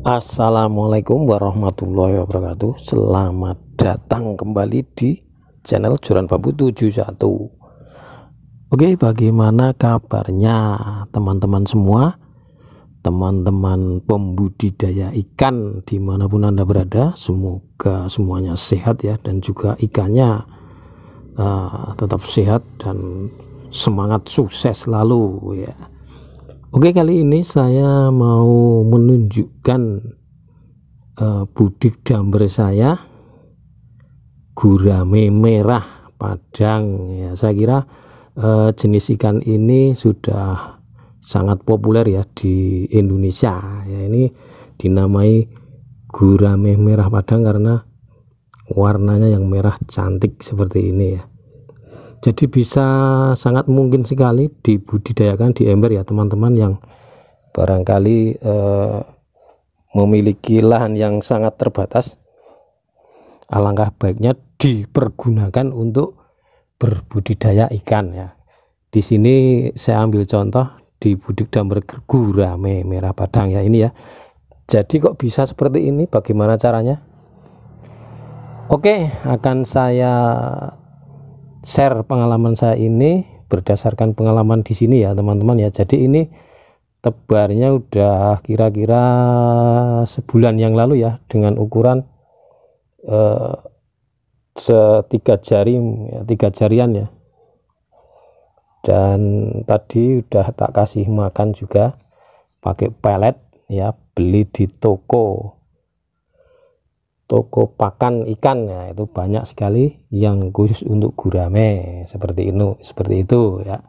Assalamualaikum warahmatullahi wabarakatuh. Selamat datang kembali di channel Joran Bambu 71. Oke, bagaimana kabarnya teman-teman semua, teman-teman pembudidaya ikan dimanapun Anda berada? Semoga semuanya sehat ya, dan juga ikannya tetap sehat dan semangat sukses selalu ya. Oke, kali ini saya mau menunjukkan budik damber saya, gurame merah Padang ya. Saya kira jenis ikan ini sudah sangat populer ya di Indonesia ya. Ini dinamai gurame merah Padang karena warnanya yang merah cantik seperti ini ya. Jadi bisa sangat mungkin sekali dibudidayakan di ember ya teman-teman yang barangkali memiliki lahan yang sangat terbatas. Alangkah baiknya dipergunakan untuk berbudidaya ikan ya. Di sini saya ambil contoh di budik damber gurame merah Padang ya, ini ya. Jadi kok bisa seperti ini, bagaimana caranya? Oke, akan saya share pengalaman saya ini berdasarkan pengalaman di sini ya teman-teman ya. Jadi ini tebarnya udah kira-kira sebulan yang lalu ya, dengan ukuran tiga jari ya, 3 jarian ya. Dan tadi udah tak kasih makan juga pakai pelet ya, beli di toko pakan ikan ya. Itu banyak sekali yang khusus untuk gurame seperti itu ya.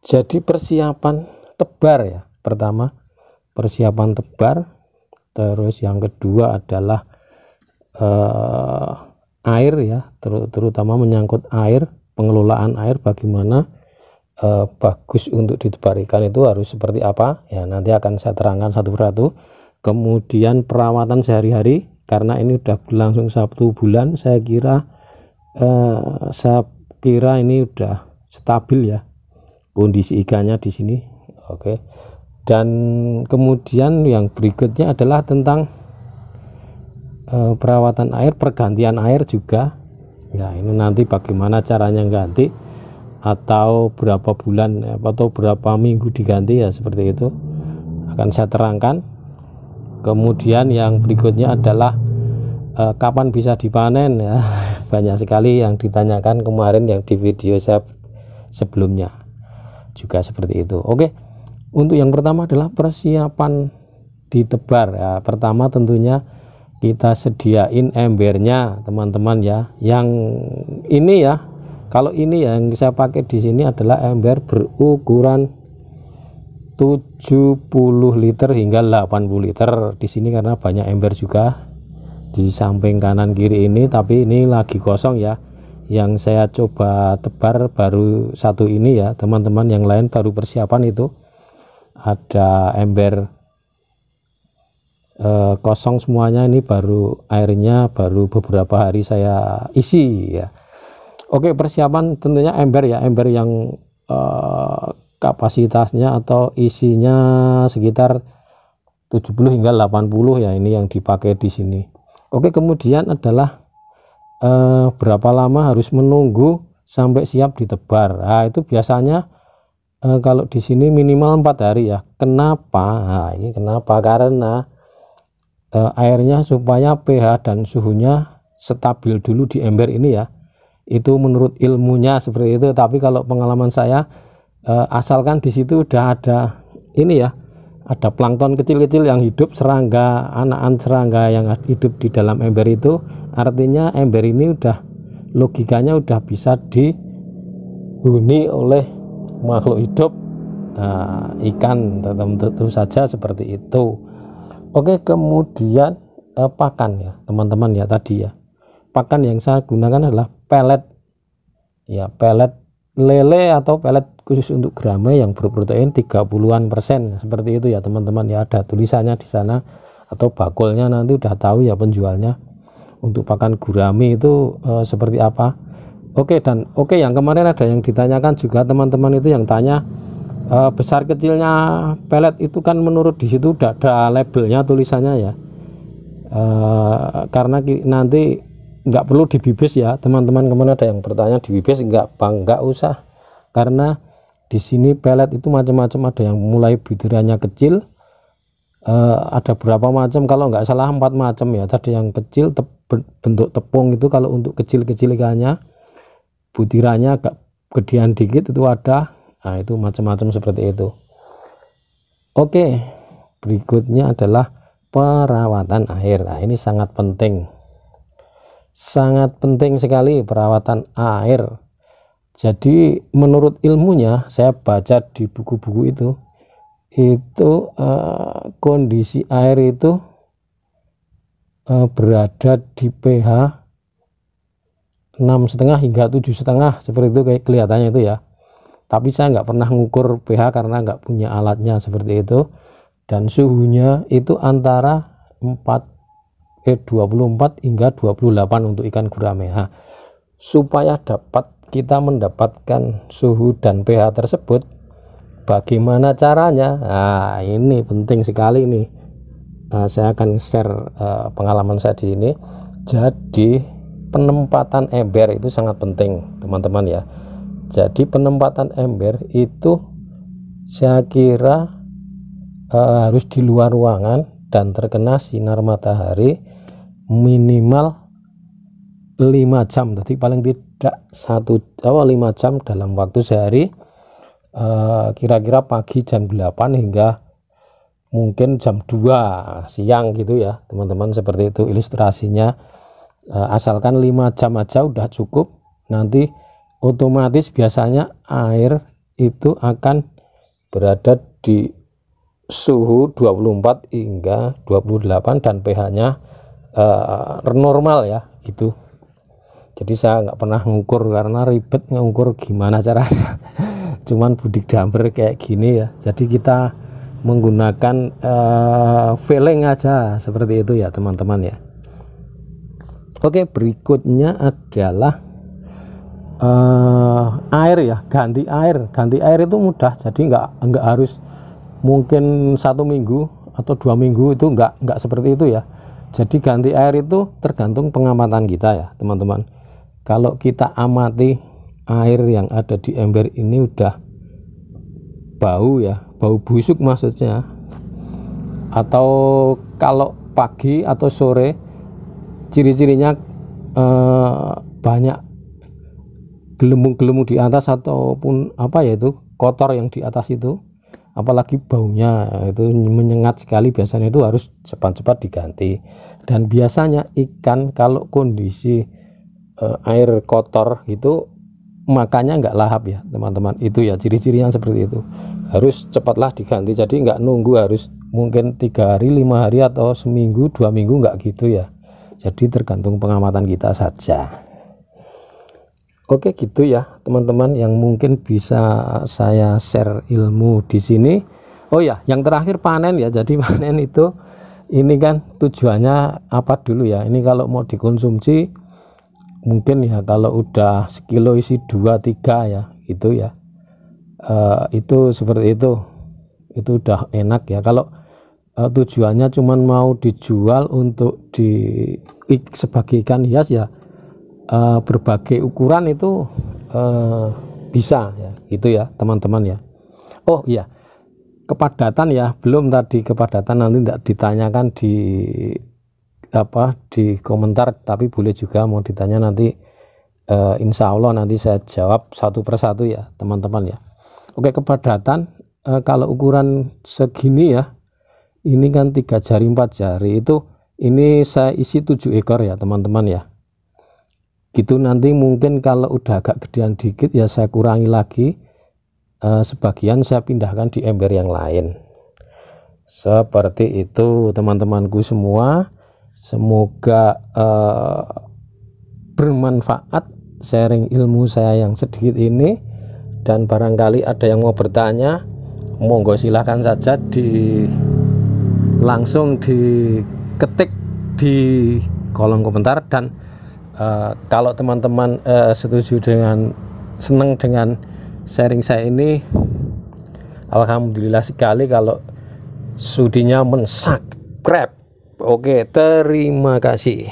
Jadi persiapan tebar ya, pertama persiapan tebar, terus yang kedua adalah air ya, terutama menyangkut air, pengelolaan air, bagaimana bagus untuk ditebar ikan itu harus seperti apa ya, nanti akan saya terangkan satu persatu. Kemudian perawatan sehari-hari, karena ini udah berlangsung 1 bulan, saya kira ini udah stabil ya kondisi ikannya di sini. Oke. Dan kemudian yang berikutnya adalah tentang perawatan air, pergantian air juga ya. Ini nanti bagaimana caranya ganti, atau berapa bulan atau berapa minggu diganti ya, seperti itu akan saya terangkan. Kemudian yang berikutnya adalah kapan bisa dipanen ya. Banyak sekali yang ditanyakan kemarin yang di video saya sebelumnya juga seperti itu. Oke, untuk yang pertama adalah persiapan ditebar ya. Pertama tentunya kita sediain embernya teman-teman ya. Yang ini ya, kalau ini yang saya pakai di sini adalah ember berukuran 70 liter hingga 80 liter di sini, karena banyak ember juga di samping kanan kiri ini, tapi ini lagi kosong ya. Yang saya coba tebar baru satu ini ya teman-teman, yang lain baru persiapan. Itu ada ember kosong semuanya, ini baru airnya baru beberapa hari saya isi ya. Oke, persiapan tentunya ember ya, ember yang kapasitasnya atau isinya sekitar 70 hingga 80 ya, ini yang dipakai di sini. Oke, kemudian adalah berapa lama harus menunggu sampai siap ditebar. Nah, itu biasanya kalau di sini minimal 4 hari ya. Kenapa? Nah, ini kenapa? Karena airnya supaya pH dan suhunya stabil dulu di ember ini ya. Itu menurut ilmunya seperti itu, tapi kalau pengalaman saya, asalkan di situ udah ada ini ya, ada plankton kecil-kecil yang hidup, serangga, anak-anak serangga yang hidup di dalam ember itu, artinya ember ini udah logikanya udah bisa dihuni oleh makhluk hidup, ikan tentu saja seperti itu. Oke, kemudian pakan ya teman-teman ya, tadi ya pakan yang saya gunakan adalah pelet ya, pelet lele atau pelet khusus untuk gurame yang berprotein 30-an% seperti itu ya teman-teman ya. Ada tulisannya di sana atau bakulnya, nanti udah tahu ya penjualnya untuk pakan gurame itu seperti apa. Oke, dan yang kemarin ada yang ditanyakan juga teman-teman itu, yang tanya Besar kecilnya pelet itu kan menurut di situ udah ada labelnya, tulisannya ya. Karena nanti nggak perlu dibibis ya teman-teman. Kemana ada yang bertanya dibibis, nggak usah, karena di sini pelet itu macam-macam, ada yang mulai butirannya kecil, ada berapa macam, kalau nggak salah 4 macam ya. Tadi yang kecil bentuk tepung itu, kalau untuk kecil-kecil ikannya butirannya agak gedean dikit itu ada. Nah itu macam-macam seperti itu. Oke, berikutnya adalah perawatan air. Nah ini sangat penting sekali perawatan air. Jadi menurut ilmunya, saya baca di buku-buku itu kondisi air itu berada di pH 6,5 hingga 7,5 seperti itu kayak kelihatannya itu ya. Tapi saya nggak pernah ngukur pH karena nggak punya alatnya seperti itu. Dan suhunya itu antara 24 hingga 28 untuk ikan gurame. Supaya kita mendapatkan suhu dan pH tersebut, bagaimana caranya? Nah ini penting sekali nih. Saya akan share pengalaman saya di sini. Jadi penempatan ember itu sangat penting teman-teman ya. Jadi penempatan ember itu saya kira harus di luar ruangan dan terkena sinar matahari minimal 5 jam. Jadi paling tidak 5 jam dalam waktu sehari, kira-kira pagi jam 8 hingga mungkin jam 2 siang gitu ya teman-teman, seperti itu ilustrasinya. Asalkan 5 jam aja udah cukup, nanti otomatis biasanya air itu akan berada di suhu 24 hingga 28 dan pH-nya normal ya gitu. Jadi saya nggak pernah ngukur karena ribet ngukur gimana caranya. Cuman budik damper kayak gini ya. Jadi kita menggunakan feeling aja seperti itu ya teman-teman ya. Oke, berikutnya adalah air ya, ganti air itu mudah. Jadi nggak harus mungkin 1 minggu atau 2 minggu, itu nggak seperti itu ya. Jadi ganti air itu tergantung pengamatan kita ya teman-teman. Kalau kita amati air yang ada di ember ini udah bau ya, bau busuk maksudnya, atau kalau pagi atau sore ciri-cirinya banyak gelembung-gelembung di atas ataupun apa ya itu kotor yang di atas itu, apalagi baunya itu menyengat sekali, biasanya itu harus cepat-cepat diganti. Dan biasanya ikan kalau kondisi air kotor itu makanya nggak lahap ya teman-teman. Itu ya ciri-cirinya seperti itu, harus cepatlah diganti. Jadi nggak nunggu harus mungkin 3 hari 5 hari atau seminggu 2 minggu, nggak gitu ya. Jadi tergantung pengamatan kita saja. Oke gitu ya teman-teman yang mungkin bisa saya share ilmu di sini. Oh ya, yang terakhir panen ya. Jadi panen itu ini kan tujuannya apa dulu ya. Ini kalau mau dikonsumsi mungkin ya kalau udah sekilo isi 2-3 ya itu ya. Itu seperti itu udah enak ya. Kalau tujuannya cuman mau dijual untuk sebagai ikan hias ya, berbagai ukuran itu bisa ya gitu ya teman-teman ya. Oh iya, kepadatan ya, belum tadi kepadatan, nanti tidak ditanyakan di komentar, tapi boleh juga mau ditanya nanti, insya Allah nanti saya jawab satu persatu ya teman-teman ya. Oke, kepadatan kalau ukuran segini ya, ini kan 3 jari 4 jari itu, ini saya isi 7 ekor ya teman-teman ya. Gitu, nanti mungkin kalau udah agak gedean dikit ya saya kurangi lagi, sebagian saya pindahkan di ember yang lain. Seperti itu teman-temanku semua. Semoga bermanfaat sharing ilmu saya yang sedikit ini, dan barangkali ada yang mau bertanya, monggo silahkan saja langsung diketik di kolom komentar. Dan kalau teman-teman setuju dengan, senang dengan sharing saya ini, Alhamdulillah sekali kalau sudinya mensubscribe. Oke, terima kasih.